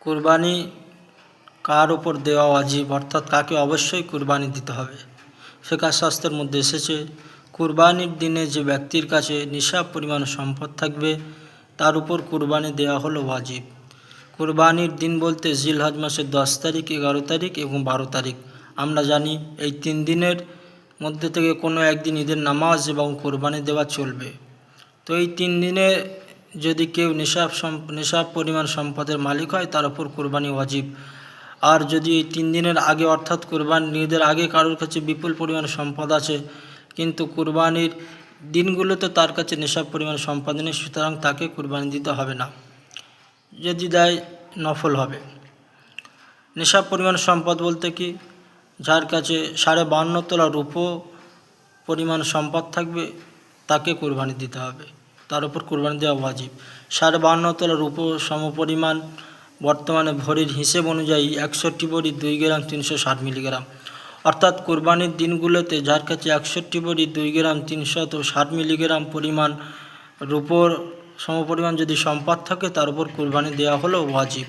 কুরবানি কার উপর দেওয়া ওয়াজিব, অর্থাৎ কাকে অবশ্যই কুরবানি দিতে হবে। ফিকহ শাস্ত্রের মধ্যে এসেছে, কুরবানির দিনে যে ব্যক্তির কাছে নিসাব পরিমাণ সম্পদ থাকবে তার উপর কুরবানি দেওয়া হলো ওয়াজিব। কুরবানির দিন বলতে জিলহজ মাসের 10 তারিখ, 11 তারিখ এবং 12 তারিখ। আমরা জানি এই 3 দিনের মধ্যে থেকে কোনো একদিন ঈদের নামাজ এবং কুরবানি দেওয়া চলবে। তো এই 3 দিনে যদি কেউ নিসাব পরিমাণ সম্পদের মালিক হয় তার উপর কুরবানি ওয়াজিব। আর যদি এই 3 দিনের আগে অর্থাৎ কুরবানি ঈদের আগে কারোর কাছে বিপুল পরিমাণ সম্পদ আছে কিন্তু কুরবানির দিনগুলোতে তার কাছে নিসাব পরিমাণ সম্পদ নেই, সুতরাং তাকে কুরবানি দিতে হবে না, যদি দেয় নফল হবে। নিসাব পরিমাণ সম্পদ বলতে কি, যার কাছে 52.5 তোলা রূপো পরিমাণ সম্পদ থাকবে তাকে কুরবানি দিতে হবে, তার উপর কুরবানি দেওয়া ওয়াজিব। 52.5 তোলা রূপো সমপরিমাণ বর্তমানে ভরির হিসেব অনুযায়ী 61 ভরি 2 গ্রাম 360 মিলিগ্রাম। অর্থাৎ কুরবানির দিনগুলোতে যার কাছে 61 ভরি 2 গ্রাম 360 মিলিগ্রাম পরিমাণ রূপোর সমপরিমাণ যদি সম্পদ থাকে তার উপর কুরবানি দেওয়া হলো ওয়াজিব।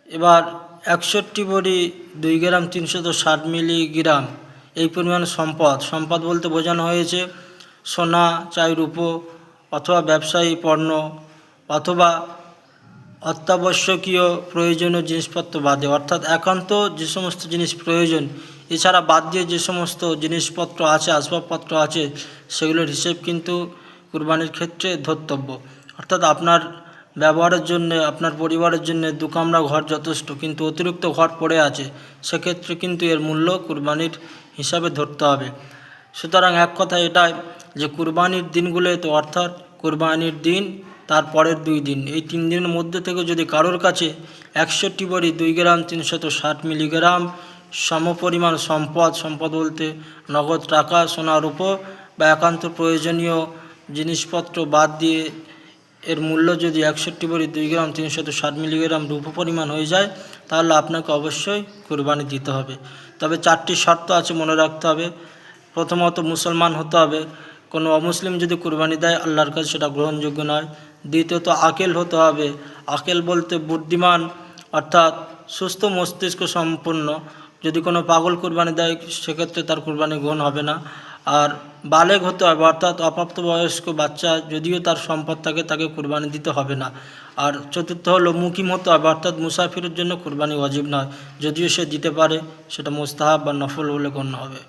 এবার 61 ভরি 2 গ্রাম 360 মিলিগ্রাম এই পরিমাণ সম্পদ বলতে বোঝানো হয়েছে সোনা, চাই, রূপো অথবা ব্যবসায়ী পণ্য অথবা অত্যাবশ্যকীয় প্রয়োজনীয় জিনিসপত্র বাদে, অর্থাৎ একান্ত যে সমস্ত জিনিস প্রয়োজন এছাড়া বাদ দিয়ে যে সমস্ত জিনিসপত্র আছে, আসবাবপত্র আছে, সেগুলোর হিসেব কিন্তু কুরবানির ক্ষেত্রে ধর্তব্য। অর্থাৎ আপনার ব্যবহারের জন্য, আপনার পরিবারের জন্য 2 কামরা ঘর যথেষ্ট, কিন্তু অতিরিক্ত ঘর পড়ে আছে, সেক্ষেত্রে কিন্তু এর মূল্য কুরবানির হিসাবে ধরতে হবে। সুতরাং এক কথা এটাই যে কুরবানির দিনগুলোতে, অর্থাৎ কুরবানির দিন তার পরের 2 দিন, এই 3 দিনের মধ্যে থেকে যদি কারোর কাছে 61 ভরি 2 গ্রাম 360 মিলিগ্রাম সমপরিমাণ সম্পদ বলতে নগদ টাকা, সোনা, রূপো বা একান্ত প্রয়োজনীয় জিনিসপত্র বাদ দিয়ে এর মূল্য যদি 61 ভরি 2 গ্রাম 360 মিলিগ্রাম রূপো পরিমাণ হয়ে যায়, তাহলে আপনাকে অবশ্যই কুরবানি দিতে হবে। তবে 4টি শর্ত আছে, মনে রাখতে হবে। প্রথমত মুসলমান হতে হবে, কোনো অমুসলিম যদি কুরবানি দেয় আল্লাহর কাছে সেটা গ্রহণযোগ্য নয়। দ্বিতীয়ত আকেল হতে হবে, আকেল বলতে বুদ্ধিমান, অর্থাৎ সুস্থ মস্তিষ্ক সম্পন্ন। যদি কোনো পাগল কুরবানি দেয় সেক্ষেত্রে তার কুরবানি গ্রহণ হবে না। আর বালেগ হতে হবে, অর্থাৎ অপ্রাপ্তবয়স্ক বাচ্চা যদিও তার সম্পদ থাকে তাকে কুরবানি দিতে হবে না। আর চতুর্থ হলো মুকিম হতে হবে, অর্থাৎ মুসাফিরের জন্য কুরবানি ওয়াজিব নয়, যদিও সে দিতে পারে, সেটা মুস্তাহাব বা নফল বলে গণ্য হবে।